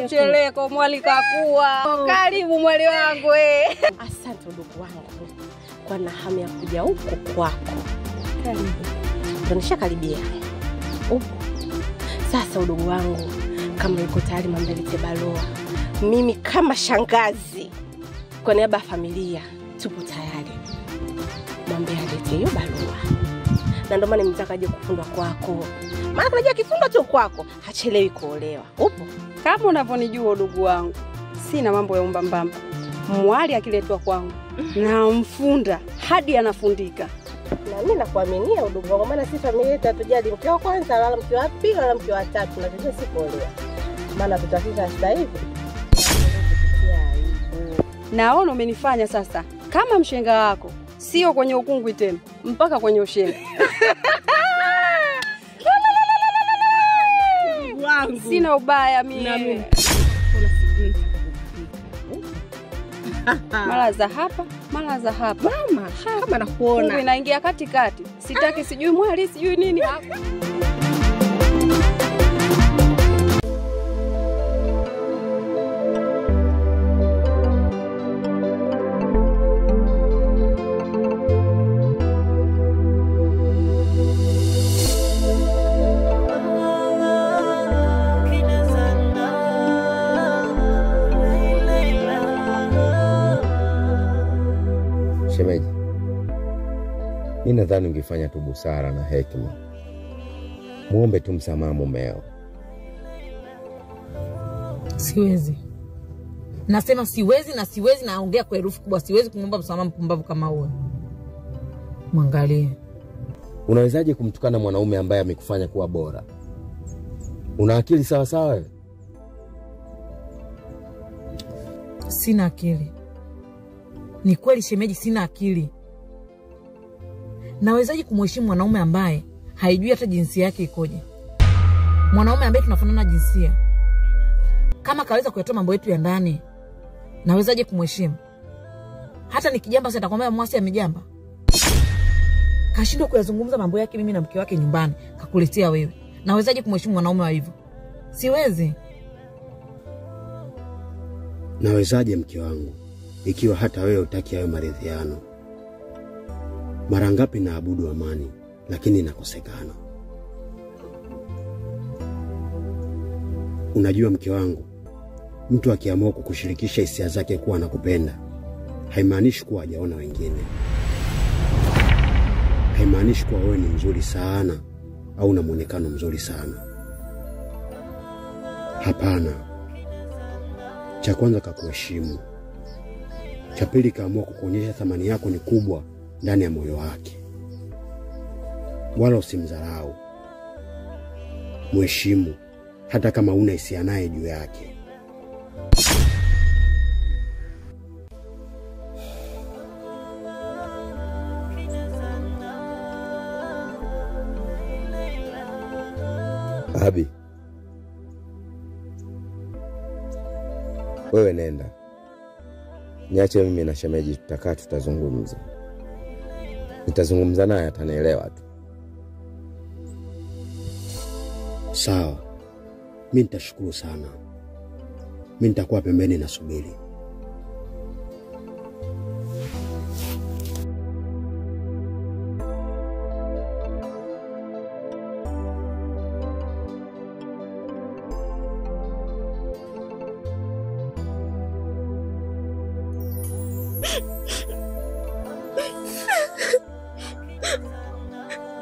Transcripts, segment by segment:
Cheleko mwali kakua. Karibu mwali wangu Asante ndugu wangu. Kwa na hamu ya kuja huko kwako. Karibu. Ndio nishakaribia. Sasa ndugu wangu, kama yuko tayari mamlete barua. Mimi kama shangazi kwa niaba ya familia tupo tayari. Mwambie alete hiyo barua. Na ndio maana nimtaka aje kufundwa kwako. Maana unajua kifundwa tu kwako hachelewi kuolewa. Upo? Kama unavyonijua ndugu wangu, sina mambo ya umbambamba. Mwali akiletwa kwangu na mfunda hadi anafundika. Na mimi nakuaminia ndugu wangu, maana sisi familia yetu hatujali mke wa kwanza wala mke wa pili wala mke wa tatu, na tujue si kuolewa. Maana tutafika sasa hivi. Naona umenifanya sasa kama mshenga wako, sio kwenye ukungwi tena, mpaka kwenye ushenga. Sina ubaya mimi. Na mimi. Mara za hapa, mara za hapa. Mama, kama nakuona. Mungu inaingia katikati. Sitaki sijui mwali, sijui nini hapa. Shemeji, mimi nadhani ungefanya tu busara na hekima. Muombe tu msamaha mumeo. Siwezi. Nasema siwezi na siwezi, naongea kwa herufi kubwa. Siwezi kumwomba msamaha mpumbavu kama huyo. Mwangalie. Unawezaje kumtukana mwanaume ambaye amekufanya kuwa bora? Una akili sawa sawa wewe? Sina akili. Ni kweli shemeji, sina akili. Nawezaje kumheshimu mwanaume ambaye haijui hata jinsia yake ikoje? Mwanaume ambaye tunafanana jinsia. Kama kaweza kuyatoa mambo yetu ya ndani, nawezaje kumheshimu? Hata nikijamba sasa atakwambia Mwasi amejamba. Kashindwa kuyazungumza mambo yake mimi na mke wake nyumbani, kakuletea wewe. Nawezaje kumheshimu mwanaume wa hivyo? Siwezi. Nawezaje mke wangu, ikiwa hata wewe utaki hayo maridhiano? Mara ngapi naabudu amani, lakini inakosekana. Unajua mke wangu, mtu akiamua kukushirikisha hisia zake kuwa anakupenda, haimaanishi kuwa hajaona wengine. Haimaanishi kuwa wewe ni mzuri sana au una muonekano mzuri sana. Hapana. Cha kwanza kakuheshimu. Cha pili kaamua kukuonyesha thamani yako ni kubwa ndani ya moyo wake. Wala usimdharau. Mheshimu hata kama una hisia naye juu yake. Abi, wewe nenda. Niache mimi na shemeji tutakaa tutazungumza. Nitazungumza naye atanielewa tu. Sawa. Mimi nitashukuru sana. Mimi nitakuwa pembeni nasubiri.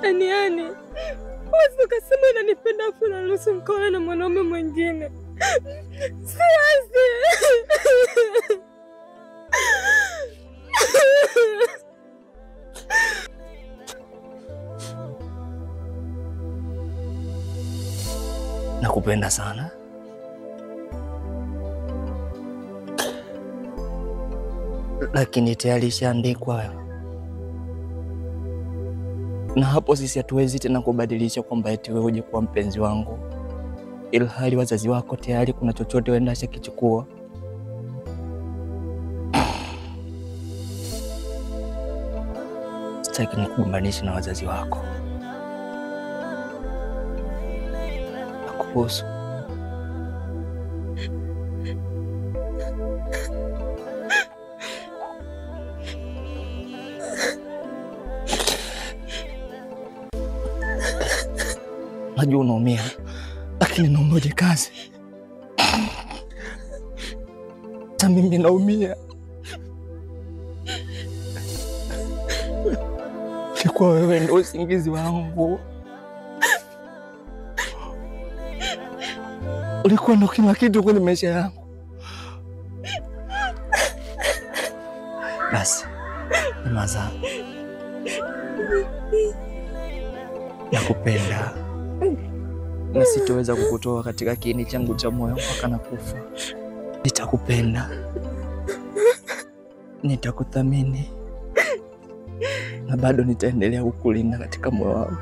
Ani, wewe ukasema unanipenda afu unaruhusu mkaona na mwanaume mwingine. Siwezi. Nakupenda sana. Lakini tayari ishaandikwa. Na hapo sisi hatuwezi tena kubadilisha kwamba eti wewe uje kuwa mpenzi wangu, ilhali wazazi wako tayari kuna chochote wenda shakichukua. Sitaki nikugombanishe na wazazi wako. Nakuhusu. Najua unaumia, lakini naomba uje kazi. Hata mimi naumia. Ulikuwa wewe ndio usingizi wangu. Ulikuwa ndio kila kitu kwenye maisha yangu. Basi, nyamaza. Nakupenda. Na sitoweza kukutoa katika kiini changu cha moyo mpaka nakufa. Nitakupenda. Nitakuthamini. Na bado nitaendelea kukulinda katika moyo wangu.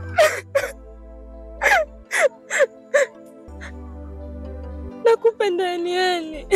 Nakupenda yani.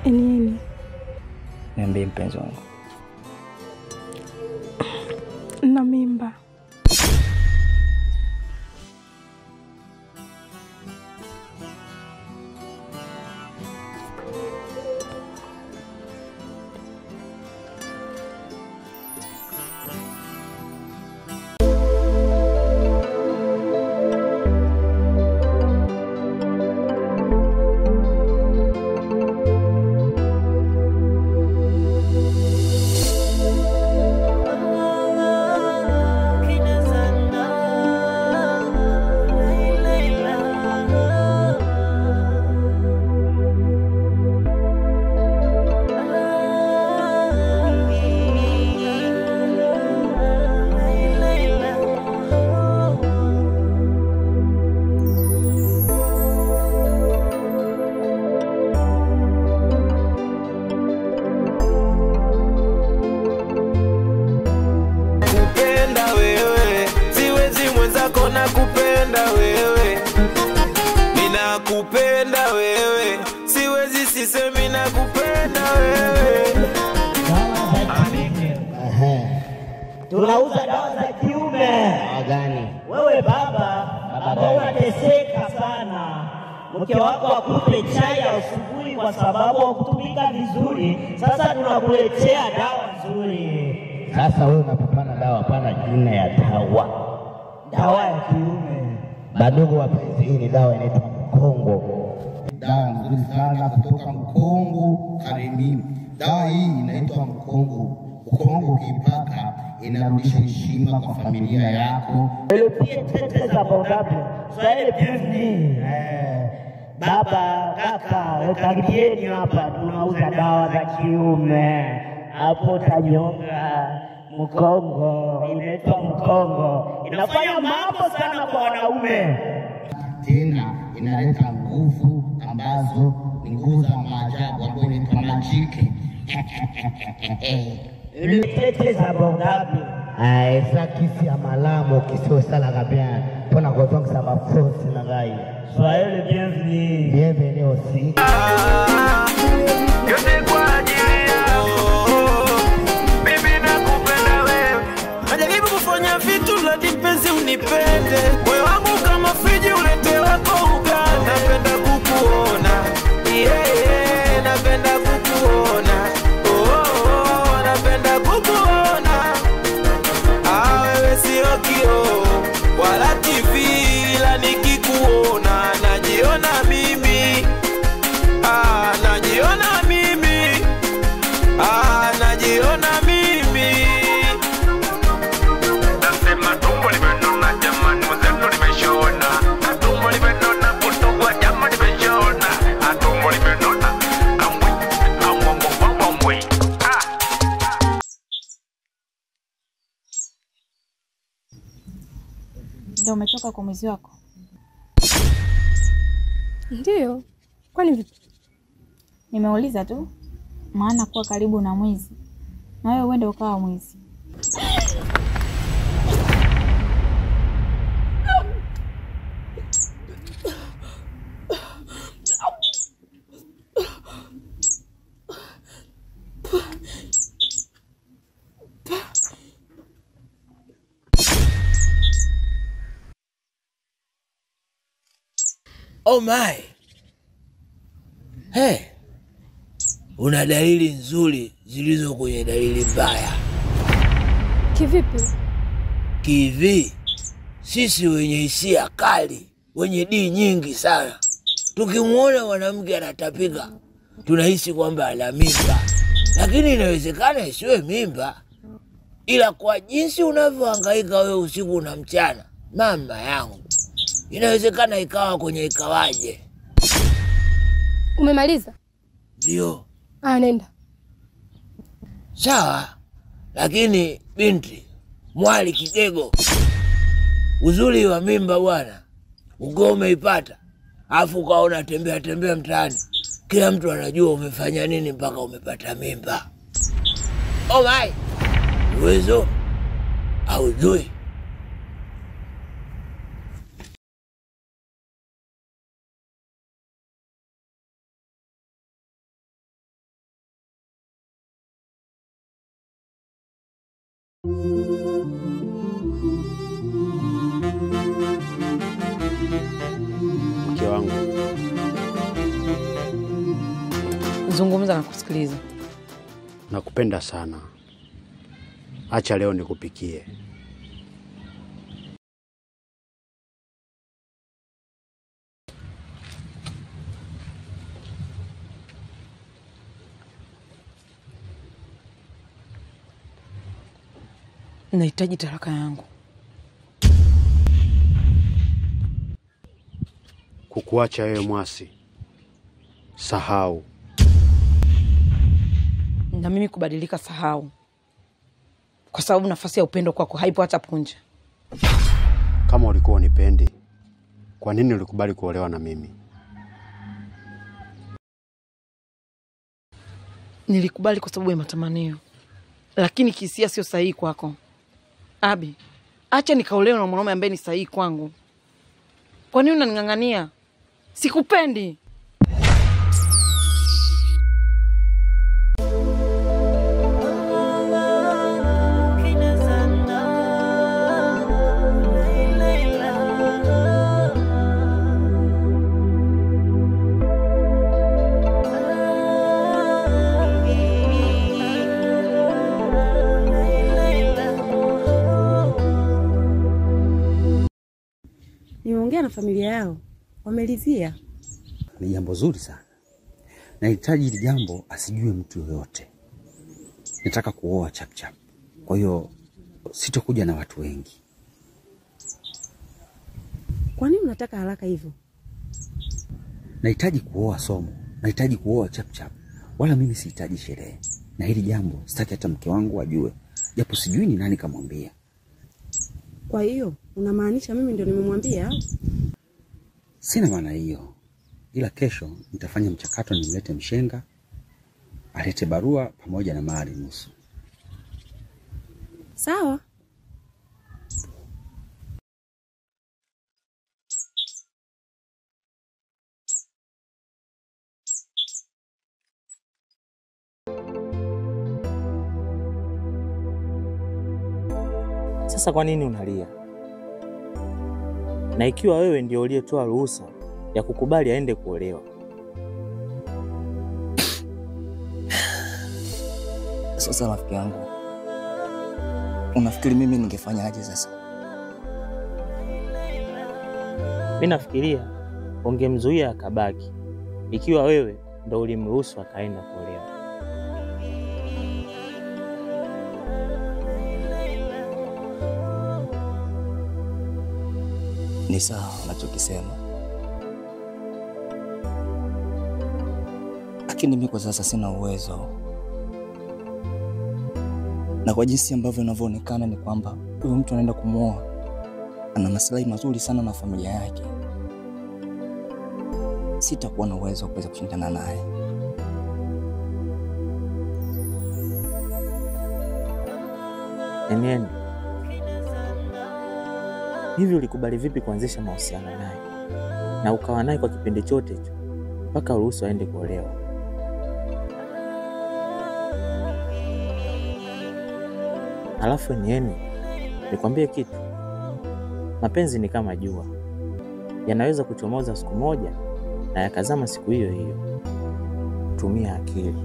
Nini? Niambie mpenzi wangu. Na mimba. Nakupenda wewe, ninakupenda wewe, siwezi sisemi nakupenda wewe. Tunauza dawa za kiume. Dawa gani? Wewe baba unateseka sana. Mke wako akupe chai ya asubuhi kwa sababu hukutumika vizuri. Sasa tunakuletea dawa nzuri. Sasa wewe unapopana dawa pana jina ya dawa. Dawa ya kiume. Badogo wapenzi, hii ni dawa inaitwa mkongo. Dawa nzuri sana kutoka Mkongo Karibini. Dawa hii inaitwa mkongo. Mkongo ukipaka inarudisha heshima kwa familia yako. Le pied très abordable. Soyez les bienvenus. Baba, kaka, karibieni hapa, tunauza dawa za kiume. Hapo tanyonga. Mkongo, inaitwa mkongo. Inafanya mambo sana kwa wanaume. Tena inaleta nguvu ambazo ni nguvu za maajabu ambayo inaitwa majike. Le très abordable. Ça qui à malamo qui se salaga bien. Pour la raison que ça va force na gai. Soyez le bienvenu. Bienvenue aussi. Yote kwa ajili yako. Mimi nakupenda wewe. Najaribu kufanya vitu la dipenzi unipende. Moyo wangu kama friji ulete wako uganda. Napenda kukuona. Yeah, napenda kukuona. Oh, napenda kukuona. Wewe sio kioo wala TV. nikikuona najiona mimi, najiona mimi, najiona mimi. Nasema tumbo limenona jamani, mzee limeshona. Tumbo limenona kutogwa jamani limeshona. Tumbo limenona ambwe. Ndio umetoka kwa mwezi wako? Ndiyo. Kwani vipi? Nimeuliza tu, maana kuwa karibu na mwezi na wewe uende ukawa mwezi. Oh my. Hey. Una dalili nzuri zilizo kwenye dalili mbaya. Kivipi? Kivi? Sisi wenye hisia kali, wenye dii nyingi sana, tukimuona mwanamke anatapika, tunahisi kwamba ana mimba. Lakini inawezekana isiwe mimba. Ila kwa jinsi unavyohangaika wewe usiku na mchana, mama yangu, inawezekana ikawa kwenye ikawaje. Umemaliza? Ndio. Nenda. Sawa, lakini binti, mwali kigego, uzuri wa mimba bwana, uko umeipata, afu ukaona tembea mtaani, kila mtu anajua umefanya nini mpaka umepata mimba. Oh my, uwezo haujui. Mke wangu, Zungumza na kusikiliza. nakupenda sana. Acha leo nikupikie. Nahitaji talaka yangu. Kukuacha wewe Mwasi, sahau. Na mimi kubadilika sahau. Kwa sababu nafasi ya upendo kwako haipo hata punje. Kama ulikuwa unipendi, kwa nini ulikubali kuolewa na mimi? Nilikubali kwa sababu ya matamanio. Lakini kihisia sio sahihi kwako. Abi, acha nikaolewe na mwanaume ambaye ni sahihi kwangu. Kwa nini unaning'ang'ania? Sikupendi. Nimeongea na familia yao, wamelizia. Ni jambo zuri sana. Nahitaji hili jambo asijue mtu yoyote. Nataka kuoa chap. Kwa hiyo sitokuja na watu wengi. Kwa nini unataka haraka hivyo? Nahitaji kuoa Somo. Nahitaji kuoa chap. Wala mimi sihitaji sherehe. Na hili jambo sitaki hata mke wangu ajue. Japo sijui ni nani kamwambia. Kwa hiyo unamaanisha mimi ndio nimemwambia? Sina maana hiyo. Ila kesho nitafanya mchakato, nimlete mshenga, alete barua pamoja na mahari nusu. Sawa. Sasa kwa nini unalia? Na ikiwa wewe ndio uliyetoa ruhusa ya kukubali aende kuolewa. Sasa rafiki yangu, unafikiri mimi ningefanyaje sasa? Mimi nafikiria ungemzuia akabaki, ikiwa wewe ndo ulimruhusu akaenda kuolewa. Ni sawa unachokisema, lakini mimi kwa sasa sina uwezo, na kwa jinsi ambavyo inavyoonekana ni kwamba huyu mtu anaenda kumuoa ana maslahi mazuri sana na familia yake. Sitakuwa na uwezo wa kuweza kushindana naye. Eneni, hivi ulikubali vipi kuanzisha mahusiano naye na ukawa naye kwa kipindi chote hicho mpaka uruhusu aende kuolewa? Alafu Eneni, nikwambie kitu, mapenzi ni kama jua, yanaweza kuchomoza siku moja na yakazama siku hiyo hiyo. Tumia akili.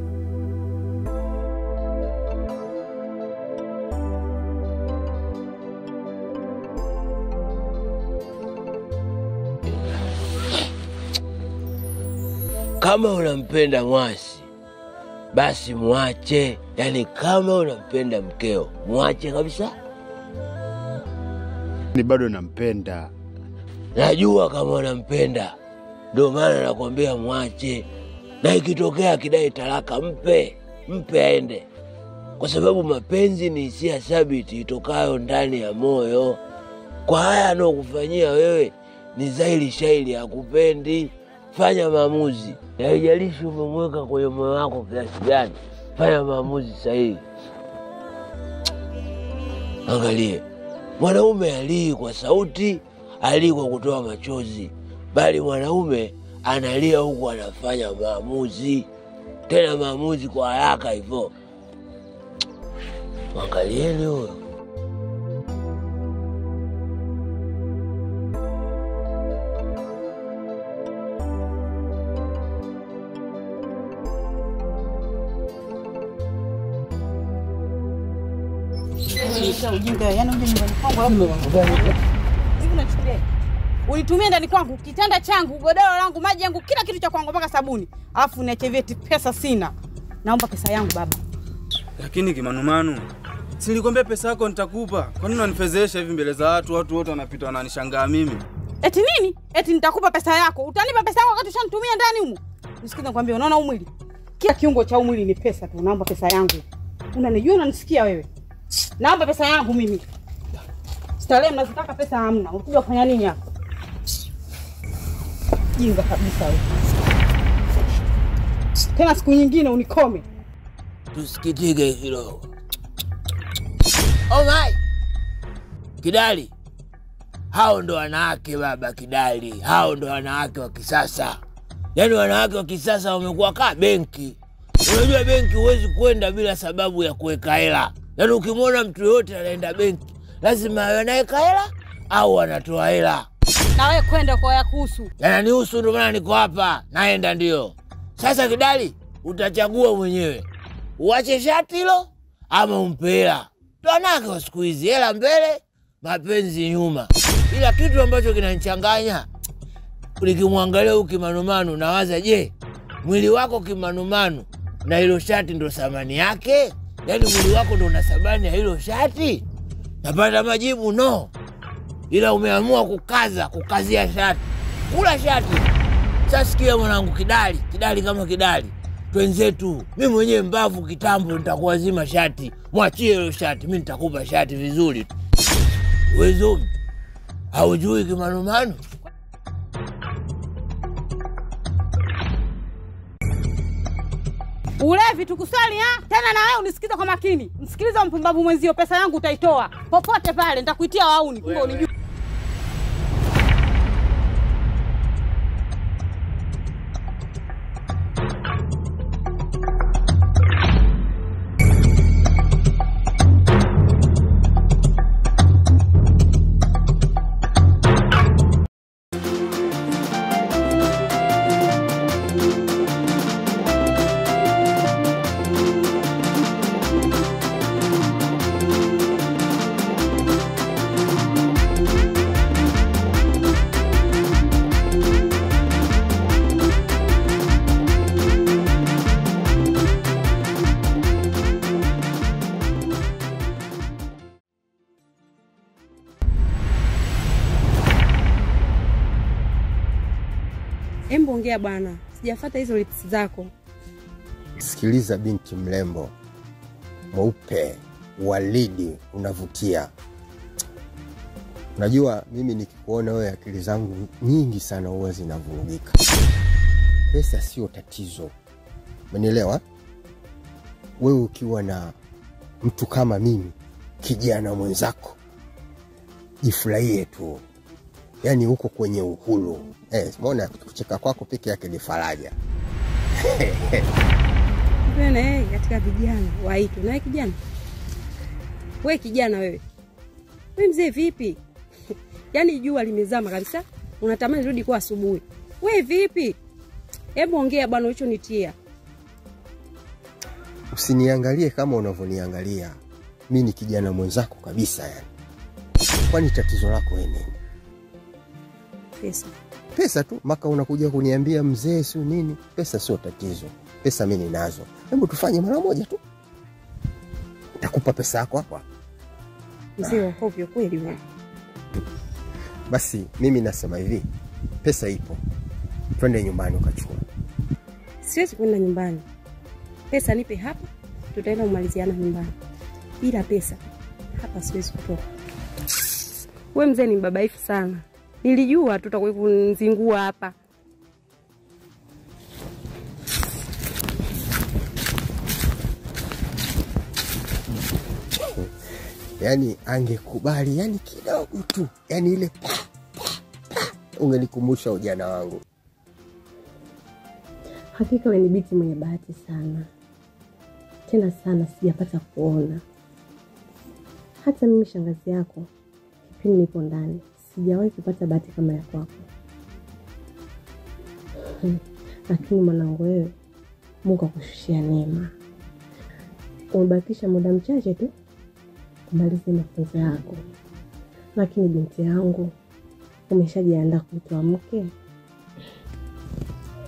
Kama unampenda Mwasi, basi muache. Yaani kama unampenda mkeo, muache kabisa. Ni bado nampenda. Najua kama unampenda, ndio maana nakwambia muache. Na ikitokea kidai talaka, mpe aende. Kwa sababu mapenzi ni hisia thabiti itokayo ndani ya moyo. Kwa haya anokufanyia wewe ni dhahiri shairi hakupendi. Fanya maamuzi. Na haijalishi umemweka kwenye moyo wako kiasi gani, fanya maamuzi sahihi. Angalie, mwanaume alii kwa sauti, alii kwa kutoa machozi, bali mwanaume analia huku anafanya maamuzi. Tena maamuzi kwa haraka hivyo. Angalieni huyo. Ujinga, yani uje nyumbani kwangu hivi unachukulia? Ulitumia ndani kwangu, kitanda changu, godoro langu, maji yangu, kila kitu cha kwangu mpaka sabuni. Alafu niache vyeti, pesa sina. Naomba pesa yangu baba. Lakini Kimanumanu, si nilikwambia pesa yako nitakupa. Kwa nini unanifezesha hivi mbele za watu? Watu wote wanapita wananishangaa mimi. Eti nini? Eti nitakupa pesa yako. Utanipa pesa yangu wakati ushanitumia ndani humu. Nisikiza nikwambia, unaona umwili? Kila kiungo cha umwili ni pesa tu. Naomba pesa yangu. Unanijua, unanisikia wewe? Naomba pesa yangu mimi. Starehe mnazotaka pesa hamna. Unakuja kufanya nini hapa? Jinga kabisa wewe. Tena siku nyingine unikome. Tusikitike hilo. Oh my! Kidali. Hao ndo wanawake baba Kidali. Hao ndo wanawake wa kisasa. Yaani wanawake wa kisasa wamekuwa kama benki. Unajua benki huwezi kwenda bila sababu ya kuweka hela. Yaani ukimwona mtu yote anaenda benki, lazima awe anaweka hela au anatoa hela. Na wewe kwenda kwa ya kuhusu. Yananihusu, ndio maana niko hapa. Naenda ndio. Sasa Kidali, utachagua mwenyewe. Uache shati hilo ama umpe hela. Wanawake wa siku hizi, hela mbele, mapenzi nyuma. Ila kitu ambacho kinanichanganya, nikimwangalia huyu Kimanumanu nawaza, je, mwili wako Kimanumanu na hilo shati ndo thamani yake? Yaani mwili wako ndo una thamani ya hilo shati? Napata majibu no. Ila umeamua kukazia shati. Kula shati. Sasa sikia mwanangu Kidali kama Kidali. Twenzetu, mimi mwenyewe mbavu kitambo nitakuwazima shati. Mwachie hilo shati, mimi nitakupa shati vizuri tu. Wewe haujui Kimanumanu? Ulevi tukusali ha? Tena na wewe unisikiza kwa makini. Msikiliza mpumbavu mwenzio, pesa yangu utaitoa. Popote pale nitakuitia wauni, kumbe unijua. Hebu ongea bwana. Sijafuata hizo lips zako. Sikiliza binti mrembo. Mweupe, walidi, unavutia. Unajua mimi nikikuona wewe akili zangu nyingi sana huwa zinavurugika. Pesa sio tatizo. Umenielewa? Wewe ukiwa na mtu kama mimi, kijana mwenzako, jifurahie tu. Yaani uko kwenye uhuru. Umeona kucheka kwako peke yake ni faraja. Wewe katika vijana waitwe. Na kijana. Wewe kijana wewe. Wewe mzee vipi? Yaani jua limezama kabisa. Unatamani rudi kwa asubuhi. Wewe vipi? Hebu ongea bwana ulichonitia. Usiniangalie kama unavyoniangalia. Mimi ni kijana mwenzako kabisa yani. Kwani tatizo lako wewe nini? Pesa. Pesa tu, maka unakuja kuniambia mzee sio nini? Pesa sio tatizo. Pesa mimi ninazo. Hebu tufanye mara moja tu. Nitakupa pesa yako hapa. Mzee wa hovyo kweli wewe. Basi mimi nasema hivi, pesa ipo. Twende nyumbani ukachukua. Siwezi kwenda nyumbani. Pesa nipe hapa, tutaenda kumaliziana nyumbani. Bila pesa hapa siwezi kutoka. Wewe mzee ni mbabaifu sana. Nilijua tutakuwa kunzingua hapa. Yaani angekubali yani kidogo tu. Yaani ile ungenikumbusha ujana wangu. Hakika wewe ni binti mwenye bahati sana. Tena sana sijapata kuona. Hata mimi shangazi yako kipindi nipo ndani sijawahi kupata bahati kama ya kwako. Lakini mwanangu wewe, Mungu akushushia neema. Umebakisha muda mchache tu kumaliza mafunzo yako. Lakini binti yangu, umeshajiandaa kuitwa mke?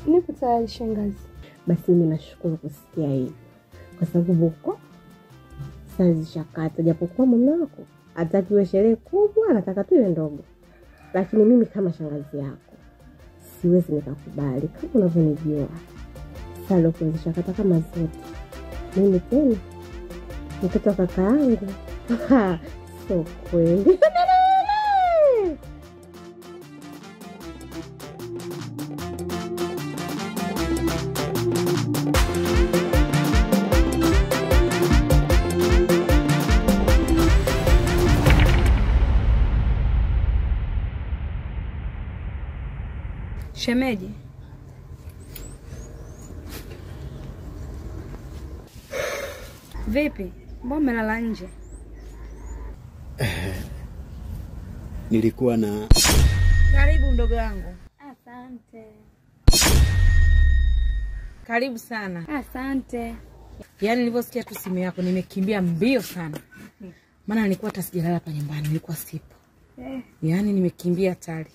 Nipo tayari shangazi. Basi mimi nashukuru kusikia hivi. Kwa sababu uko sasa shakata, japokuwa mume wako hataki iwe sherehe kubwa, anataka tu iwe ndogo. Lakini mimi kama shangazi yako siwezi nikakubali kama unavyonijua. Sasa kuanzisha kata kama zote. Mimi tena mtoto kaka yangu. So kweli. Shemeji. Vipi? Mbona umelala nje? Nilikuwa na Karibu mdogo wangu. Asante. Karibu sana. Asante. Yaani nilivyosikia tu simu yako nimekimbia mbio sana. Maana nilikuwa hata sijalala hapa nyumbani, nilikuwa sipo. Yaani nimekimbia tayari.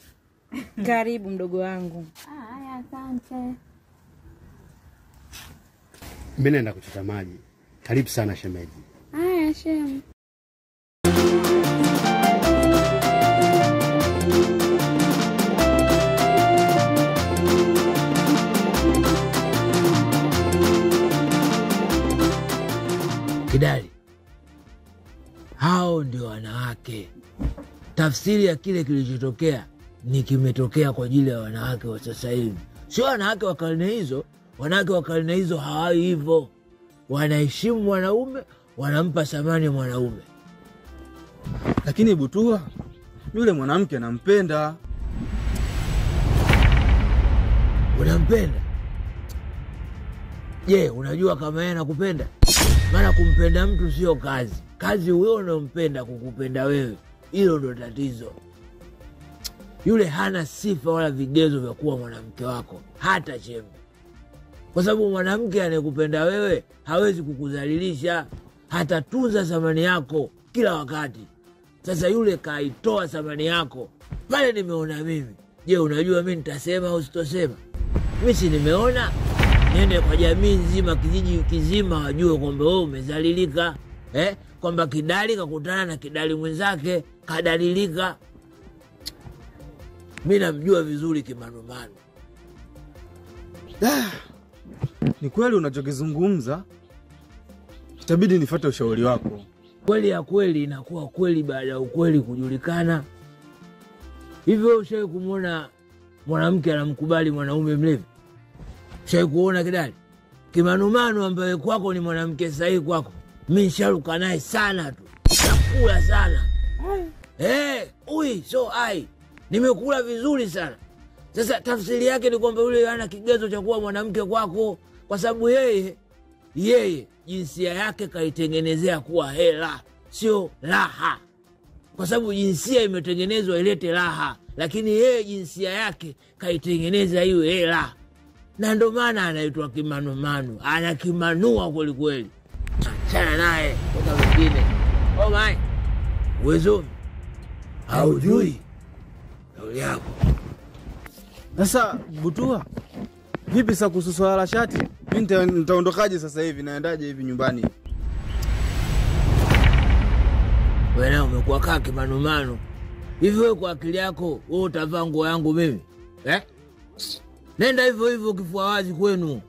Karibu mdogo wangu. Haya, asante. mimi naenda kuchota maji. Karibu sana shemeji. Haya, shem. Kidali, hao ndio wanawake. Tafsiri ya kile kilichotokea ni kimetokea kwa ajili ya wanawake wa sasa hivi, sio wanawake wa karne hizo. Wanawake wa karne hizo hawawi hivyo, wanaheshimu mwanaume, wanampa thamani mwanaume. Lakini Butua, yule mwanamke nampenda. Unampenda? Je, unajua kama yeye anakupenda? Maana kumpenda mtu sio kazi. Kazi wewe unampenda kukupenda wewe. Hilo ndio tatizo. Yule hana sifa wala vigezo vya kuwa mwanamke wako, hata chembe. Kwa sababu mwanamke anayekupenda wewe hawezi kukudhalilisha, hatatunza thamani yako kila wakati. Sasa yule kaitoa thamani yako. Pale nimeona mimi. Je, unajua mimi nitasema au sitosema? Mimi si nimeona niende kwa jamii nzima, kijiji kizima wajue kwamba wewe umezalilika, kwamba Kidali kakutana na Kidali mwenzake kadalilika. Mimi namjua vizuri kimanumanu. Ni kweli unachokizungumza, itabidi nifuate ushauri wako. Kweli ya kweli inakuwa kweli baada ya ukweli kujulikana. Hivyo ushawahi kumwona mwanamke anamkubali mwanaume mlevi? Ushawahi kuona Kidali? Kimanumanu ambaye kwako ni mwanamke sahihi kwako, mimi nisharuka naye sana tu, nakula sana. So ai, nimekula vizuri sana. Sasa tafsiri yake ni kwamba yule hana kigezo cha kuwa mwanamke kwako, kwa sababu yeye jinsia yake kaitengenezea kuwa hela, sio raha. Kwa sababu jinsia imetengenezwa ilete raha, lakini yeye jinsia yake kaitengeneza iwe hela. Na ndo maana anaitwa kimanumanu, anakimanua kweli kweli. Achana naye kwa mwingine. Oh my. Uwezo haujui kauli yako. Sasa Butua, vipi sasa kuhusu swala la shati? Mimi nitaondokaje sasa hivi? Naendaje hivi nyumbani? Wewe umekuwa kaa kimanumanu. Hivi wewe kwa akili yako wewe utavaa nguo yangu mimi? Nenda hivyo hivyo kifua wazi kwenu.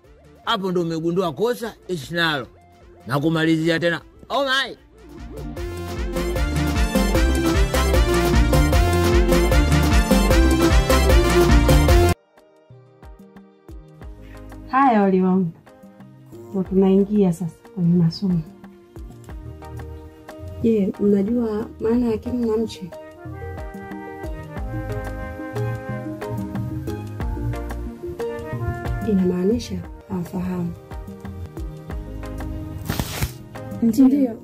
Hapo ndo umegundua kosa, ishi nalo. Na kumalizia tena. Oh my. Haya wali wangu, ndo tunaingia sasa kwenye masomo. Je, mnajua maana ya kinu na mche? Inamaanisha hamfahamu. Ndiyo.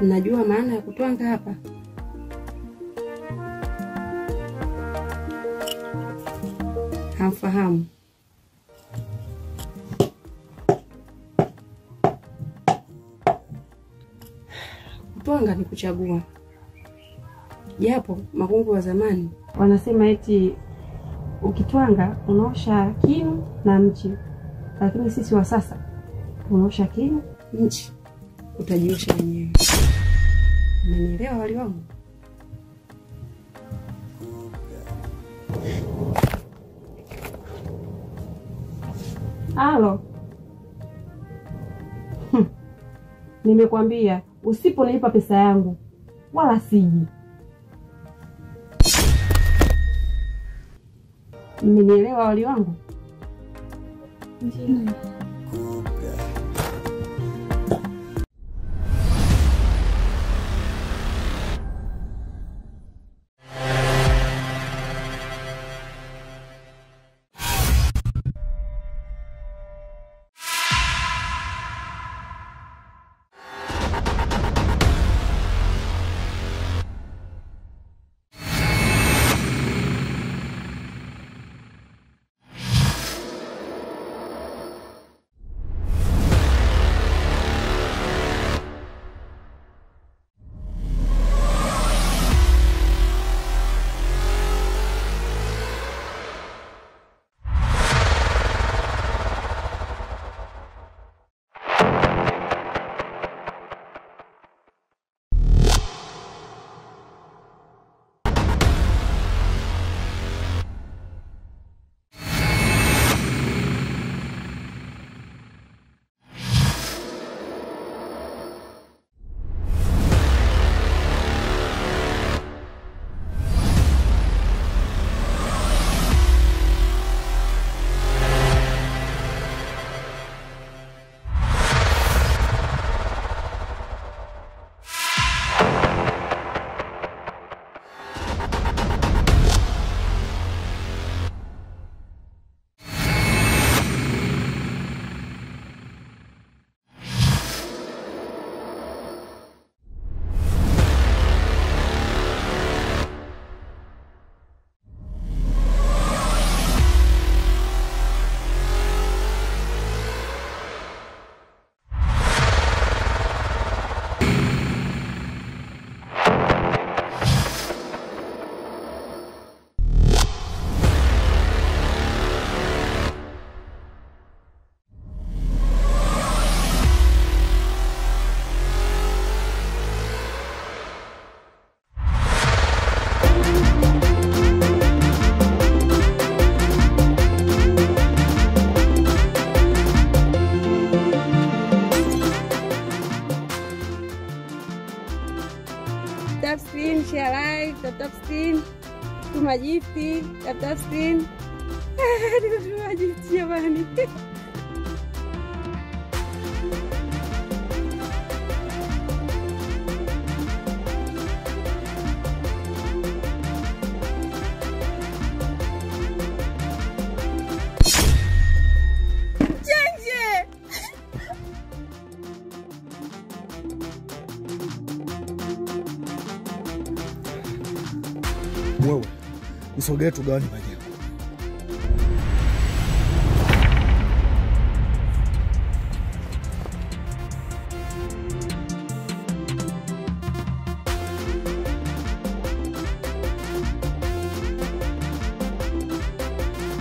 Mnajua maana ya kutwanga hapa? Hamfahamu. Kutwanga ni kuchagua. Japo makungu wa zamani wanasema eti ukitwanga unaosha kinu na mchi, lakini sisi wa sasa unaosha kinu, mchi utajiosha wenyewe. Mmenielewa wali wangu? Halo. Nimekwambia usiponipa pesa yangu wala siji. Mmenielewa wali wangu? Ndiyo. share like, tap screen, tuma gifti, tap screen. Tuma gifti jamani. Wewe, usogee tugawane majengo.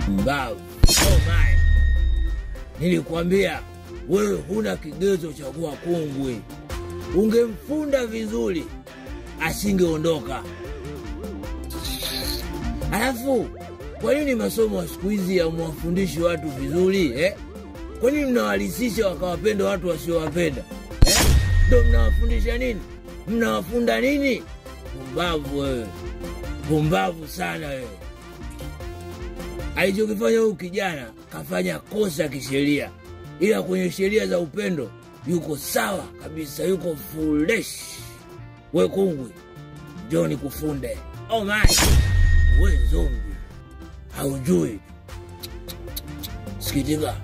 Mbavu. Oh my. Nilikwambia wewe huna kigezo cha kuwa kungwi. Ungemfunda vizuri asingeondoka. Alafu, kwa nini masomo ya siku hizi hamwafundishi watu vizuri, eh? Kwa nini mnawalisisha wakawapenda watu wasiowapenda? Ndio mnawafundisha nini? Mnawafunda nini? Pumbavu wewe. Pumbavu sana wewe. Alichokifanya huyu kijana kafanya kosa kisheria. Ila kwenye sheria za upendo yuko sawa kabisa, yuko foolish. Wewe kungwi, njoo nikufunde. Oh my. We zombi, haujui. Sikitika.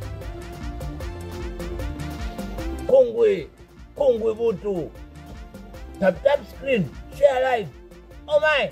Kongwe butu. Tap screen, share live. Oh my.